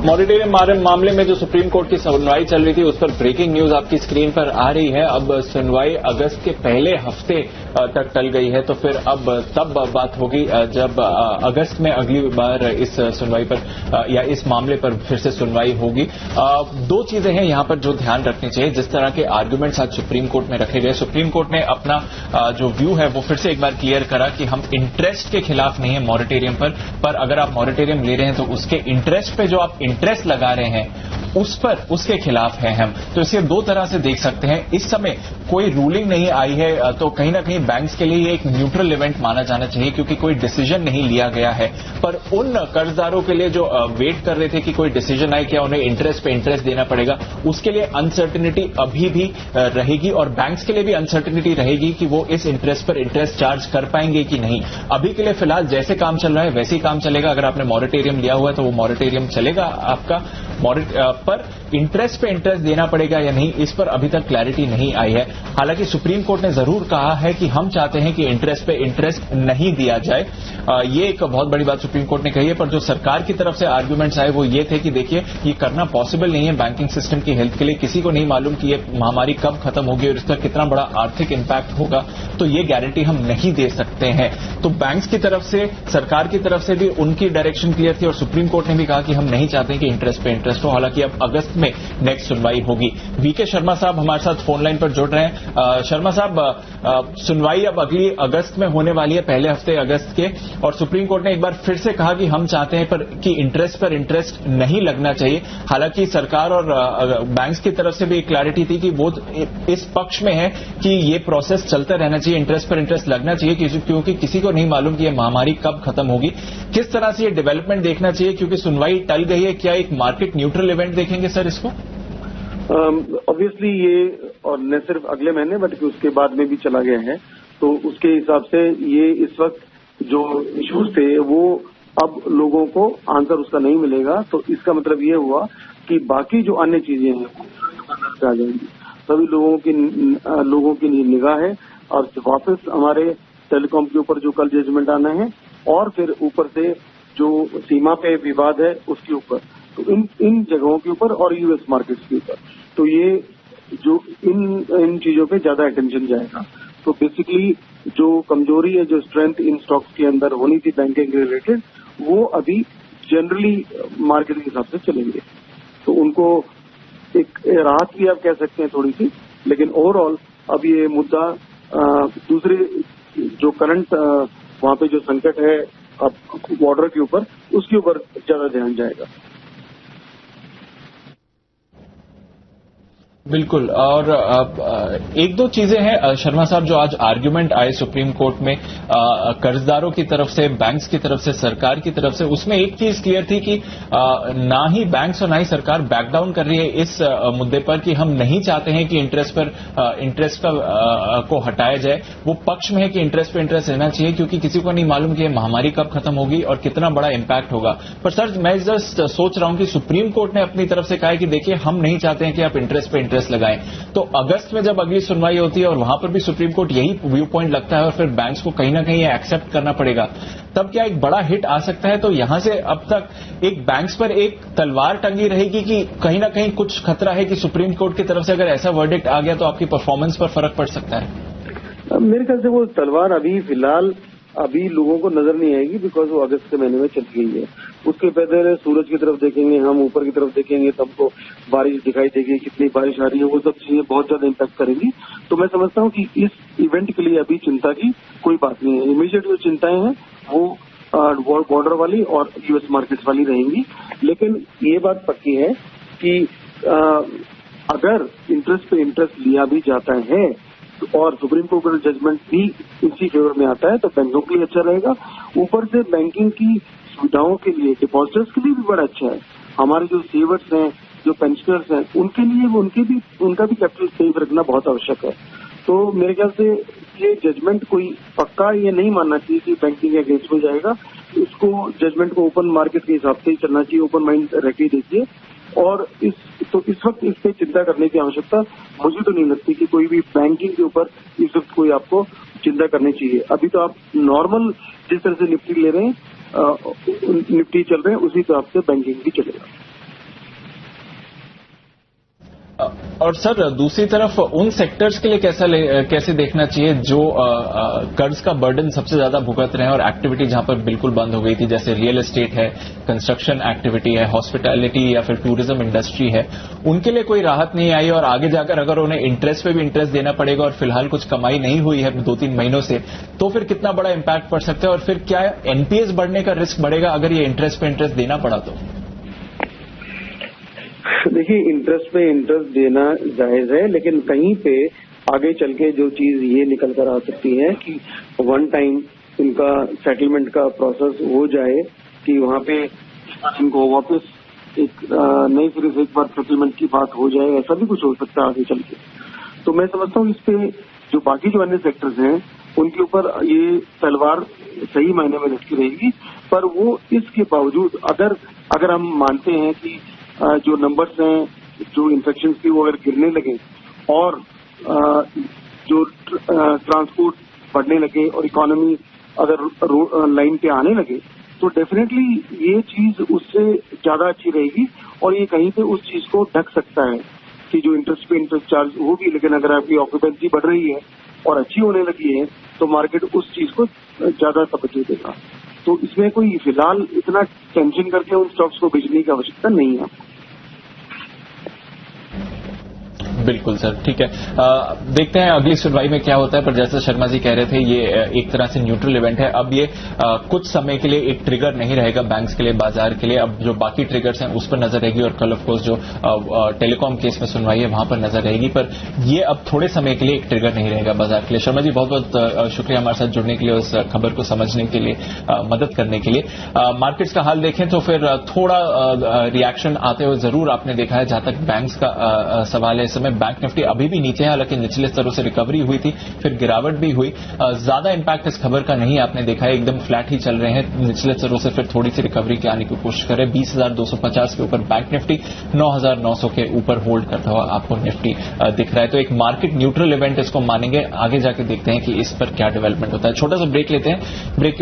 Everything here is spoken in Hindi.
मॉनिटरिंग मामले में जो सुप्रीम कोर्ट की सुनवाई चल रही थी उस पर ब्रेकिंग न्यूज आपकी स्क्रीन पर आ रही है। अब सुनवाई अगस्त के पहले हफ्ते तक टल गई है, तो फिर अब तब बात होगी जब अगस्त में अगली बार इस सुनवाई पर या इस मामले पर फिर से सुनवाई होगी। दो चीजें हैं यहां पर जो ध्यान रखनी चाहिए। जिस तरह के आर्गुमेंट्स आज सुप्रीम कोर्ट में रखे गए, सुप्रीम कोर्ट ने अपना जो व्यू है वो फिर से एक बार क्लियर करा कि हम इंटरेस्ट के खिलाफ नहीं है मॉनिटरियम पर अगर आप मॉनिटरियम ले रहे हैं तो उसके इंटरेस्ट पे जो आप इंटरेस्ट लगा रहे हैं उसके खिलाफ है हम। तो इसे दो तरह से देख सकते हैं। इस समय कोई रूलिंग नहीं आई है, तो कहीं ना कहीं बैंक्स के लिए ये एक न्यूट्रल इवेंट माना जाना चाहिए क्योंकि कोई डिसीजन नहीं लिया गया है। पर उन कर्जदारों के लिए जो वेट कर रहे थे कि कोई डिसीजन आए, क्या उन्हें इंटरेस्ट पे इंटरेस्ट देना पड़ेगा, उसके लिए अनसर्टिनिटी अभी भी रहेगी और बैंक्स के लिए भी अनसर्टिनिटी रहेगी कि वो इस इंटरेस्ट पर इंटरेस्ट चार्ज कर पाएंगे कि नहीं। अभी के लिए फिलहाल जैसे काम चल रहा है वैसे ही काम चलेगा। अगर आपने मॉनिटरियम लिया हुआ है तो वो मॉनिटरियम चलेगा आपका, पर इंटरेस्ट पे इंटरेस्ट देना पड़ेगा या नहीं, इस पर अभी तक क्लैरिटी नहीं आई है। हालांकि सुप्रीम कोर्ट ने जरूर कहा है कि हम चाहते हैं कि इंटरेस्ट पे इंटरेस्ट नहीं दिया जाए। ये एक बहुत बड़ी बात सुप्रीम कोर्ट ने कही है। पर जो सरकार की तरफ से आर्ग्यूमेंट्स आए वो ये थे कि देखिए ये करना पॉसिबल नहीं है बैंकिंग सिस्टम की हेल्थ के लिए। किसी को नहीं मालूम कि ये महामारी कब खत्म होगी और इसका कितना बड़ा आर्थिक इंपैक्ट होगा, तो ये गारंटी हम नहीं दे सकते हैं। तो बैंक्स की तरफ से, सरकार की तरफ से भी उनकी डायरेक्शन क्लियर थी और सुप्रीम कोर्ट ने भी कहा कि हम नहीं चाहते कि इंटरेस्ट पे इंटरेस्ट हो। हालांकि अब अगस्त में नेक्स्ट सुनवाई होगी। वीके शर्मा साहब हमारे साथ फोन लाइन पर जुड़ रहे हैं। शर्मा साहब, सुनवाई अब अगली अगस्त में होने वाली है, पहले हफ्ते अगस्त के, और सुप्रीम कोर्ट ने एक बार फिर से कहा कि हम चाहते हैं कि इंटरेस्ट पर इंटरेस्ट नहीं लगना चाहिए। हालांकि सरकार और बैंक्स की तरफ से भी एक क्लैरिटी थी कि वो इस पक्ष में है कि ये प्रोसेस चलता रहना चाहिए, इंटरेस्ट पर इंटरेस्ट लगना चाहिए क्योंकि किसी को नहीं मालूम कि ये महामारी कब खत्म होगी। किस तरह से ये डेवलपमेंट देखना चाहिए क्योंकि सुनवाई टल गई है, क्या एक मार्केट न्यूट्रल इवेंट देखेंगे सर इसको? ऑब्वियसली ये, और न सिर्फ अगले महीने बल्कि उसके बाद में भी चला गया है, तो उसके हिसाब से ये इस वक्त जो इश्यूज थे वो अब लोगों को आंसर उसका नहीं मिलेगा। तो इसका मतलब ये हुआ कि बाकी जो अन्य चीजें हैं वो आ जाएंगी। सभी लोगों की निगाह है और वापस हमारे टेलीकॉम के ऊपर जो कल जजमेंट आना है और फिर ऊपर से जो सीमा पे विवाद है उसके ऊपर, तो इन जगहों के ऊपर और यूएस मार्केट्स के ऊपर, तो ये जो इन चीजों पे ज्यादा अटेंशन जाएगा। तो बेसिकली जो कमजोरी है, जो स्ट्रेंथ इन स्टॉक्स के अंदर होनी थी बैंकिंग रिलेटेड, वो अभी जनरली मार्केट के हिसाब से चलेंगे। तो उनको एक राहत भी आप कह सकते हैं थोड़ी सी, लेकिन ओवरऑल अब ये मुद्दा दूसरे जो करंट वहां पे जो संकट है अब बॉर्डर के ऊपर, उसके ऊपर ज्यादा ध्यान जाएगा। बिल्कुल। और एक दो चीजें हैं शर्मा साहब जो आज आर्ग्यूमेंट आए सुप्रीम कोर्ट में कर्जदारों की तरफ से, बैंक्स की तरफ से, सरकार की तरफ से, उसमें एक चीज क्लियर थी कि ना ही बैंक्स और ना ही सरकार बैक डाउन कर रही है इस मुद्दे पर कि हम नहीं चाहते हैं कि इंटरेस्ट को हटाया जाए। वो पक्ष में है कि इंटरेस्ट पे इंटरेस्ट रहना चाहिए क्योंकि किसी को नहीं मालूम कि महामारी कब खत्म होगी और कितना बड़ा इंपैक्ट होगा। पर सर मैं जस्ट सोच रहा हूं कि सुप्रीम कोर्ट ने अपनी तरफ से कहा है कि देखिए हम नहीं चाहते हैं कि आप इंटरेस्ट पे इंटरेस्ट लगाएं। तो अगस्त में जब अगली सुनवाई होती है और वहां पर भी सुप्रीम कोर्ट यही व्यू पॉइंट लगता है और फिर बैंक्स को कहीं ना कहीं ये एक्सेप्ट करना पड़ेगा, तब क्या एक बड़ा हिट आ सकता है? तो यहां से अब तक एक बैंक्स पर एक तलवार टंगी रहेगी कि कहीं ना कहीं कुछ खतरा है कि सुप्रीम कोर्ट की तरफ से अगर ऐसा वर्डिक्ट आ गया तो आपकी परफॉर्मेंस पर फर्क पड़ सकता है? मेरे ख्याल से वो तलवार अभी फिलहाल लोगों को नजर नहीं आएगी, बिकॉज वो अगस्त के महीने में चल गई है। उसके पहले सूरज की तरफ देखेंगे हम, ऊपर की तरफ देखेंगे तो हमको बारिश दिखाई देगी, कितनी बारिश आ रही है, वो सब चीजें बहुत ज्यादा इम्पैक्ट करेंगी। तो मैं समझता हूँ कि इस इवेंट के लिए अभी चिंता की कोई बात नहीं है। इमीडिएट जो चिंताएं हैं वो बॉर्डर वाली और यूएस मार्केट्स वाली रहेंगी। लेकिन ये बात पक्की है कि अगर इंटरेस्ट पे इंटरेस्ट लिया भी जाता है और सुप्रीम कोर्ट का जजमेंट भी इसी फेवर में आता है तो बैंकों के लिए अच्छा रहेगा। ऊपर से बैंकिंग की सुविधाओं के लिए, डिपॉजिटर्स के लिए भी बड़ा अच्छा है। हमारे जो सेवर्स हैं, जो पेंशनर्स हैं, उनके लिए उनका भी कैपिटल सेफ रखना बहुत आवश्यक है। तो मेरे ख्याल से ये जजमेंट कोई पक्का ये नहीं मानना चाहिए कि बैंकिंग के अगेंस्ट में जाएगा। इसको जजमेंट को ओपन मार्केट के हिसाब से ही चलना चाहिए, ओपन माइंड रख के देखिए। और इस वक्त इस पे चिंता करने की आवश्यकता मुझे तो नहीं लगती कि कोई भी बैंकिंग के ऊपर इस वक्त कोई आपको चिंता करनी चाहिए। अभी तो आप नॉर्मल जिस तरह से निफ्टी ले रहे हैं, निफ्टी चल रहे हैं, उसी तरह से बैंकिंग भी चलेगा। और सर दूसरी तरफ उन सेक्टर्स के लिए कैसे देखना चाहिए जो कर्ज का बर्डन सबसे ज्यादा भुगत रहे हैं और एक्टिविटी जहां पर बिल्कुल बंद हो गई थी, जैसे रियल एस्टेट है, कंस्ट्रक्शन एक्टिविटी है, हॉस्पिटैलिटी या फिर टूरिज्म इंडस्ट्री है, उनके लिए कोई राहत नहीं आई और आगे जाकर अगर उन्हें इंटरेस्ट पे भी इंटरेस्ट देना पड़ेगा और फिलहाल कुछ कमाई नहीं हुई है 2-3 महीनों से, तो फिर कितना बड़ा इंपैक्ट पड़ सकता है और फिर क्या एनपीएस बढ़ने का रिस्क बढ़ेगा अगर ये इंटरेस्ट पे इंटरेस्ट देना पड़ा तो? देखिए, इंटरेस्ट पे इंटरेस्ट देना जायज है, लेकिन कहीं पे आगे चल के जो चीज ये निकल कर आ सकती है कि वन टाइम इनका सेटलमेंट का प्रोसेस हो जाए कि वहां पे इनको वापस एक नई सिरे से एक बार सेटलमेंट की बात हो जाए, ऐसा भी कुछ हो सकता है आगे चल के। तो मैं समझता हूँ इस पे जो बाकी जो अन्य सेक्टर्स हैं उनके ऊपर ये तलवार सही मायने में लटकी रहेगी, पर वो इसके बावजूद अगर हम मानते हैं कि जो नंबर्स हैं, जो इन्फेक्शन की वो अगर गिरने लगे और जो ट्रांसपोर्ट बढ़ने लगे और इकोनॉमी अगर लाइन पे आने लगे, तो डेफिनेटली ये चीज उससे ज्यादा अच्छी रहेगी और ये कहीं पे उस चीज को ढक सकता है कि जो इंटरेस्ट पे इंटरेस्ट चार्ज होगी, लेकिन अगर आपकी ऑक्यूपेंसी बढ़ रही है और अच्छी होने लगी है तो मार्केट उस चीज को ज्यादा तवज्जो देगा। तो इसमें कोई फिलहाल इतना टेंशन करके उन स्टॉक्स को बेचने की आवश्यकता नहीं है। बिल्कुल सर, ठीक है। देखते हैं अगली सुनवाई में क्या होता है, पर जैसे शर्मा जी कह रहे थे ये एक तरह से न्यूट्रल इवेंट है। अब ये कुछ समय के लिए एक ट्रिगर नहीं रहेगा बैंक्स के लिए, बाजार के लिए। अब जो बाकी ट्रिगर्स हैं उस पर नजर रहेगी और कल ऑफकोर्स जो टेलीकॉम केस में सुनवाई है वहां पर नजर रहेगी, पर ये अब थोड़े समय के लिए एक ट्रिगर नहीं रहेगा बाजार के लिए। शर्मा जी बहुत बहुत शुक्रिया हमारे साथ जुड़ने के लिए, उस खबर को समझने के लिए, मदद करने के लिए। मार्केट्स का हाल देखें तो फिर थोड़ा रिएक्शन आते हुए जरूर आपने देखा है। जहां तक बैंक्स का सवाल है, इस समय बैंक निफ्टी अभी भी नीचे है, हालांकि निचले स्तरों से रिकवरी हुई थी, फिर गिरावट भी हुई। ज्यादा इंपैक्ट इस खबर का नहीं आपने देखा है, एकदम फ्लैट ही चल रहे हैं। निचले स्तरों से फिर थोड़ी सी रिकवरी के आने की कोशिश कर रहे हैं। 20,250 के ऊपर बैंक निफ्टी, 9,900 के ऊपर होल्ड करता हुआ आपको निफ्टी दिख रहा है। तो एक मार्केट न्यूट्रल इवेंट इसको मानेंगे। आगे जाके देखते हैं कि इस पर क्या डेवलपमेंट होता है। छोटा सा ब्रेक लेते हैं। ब्रेक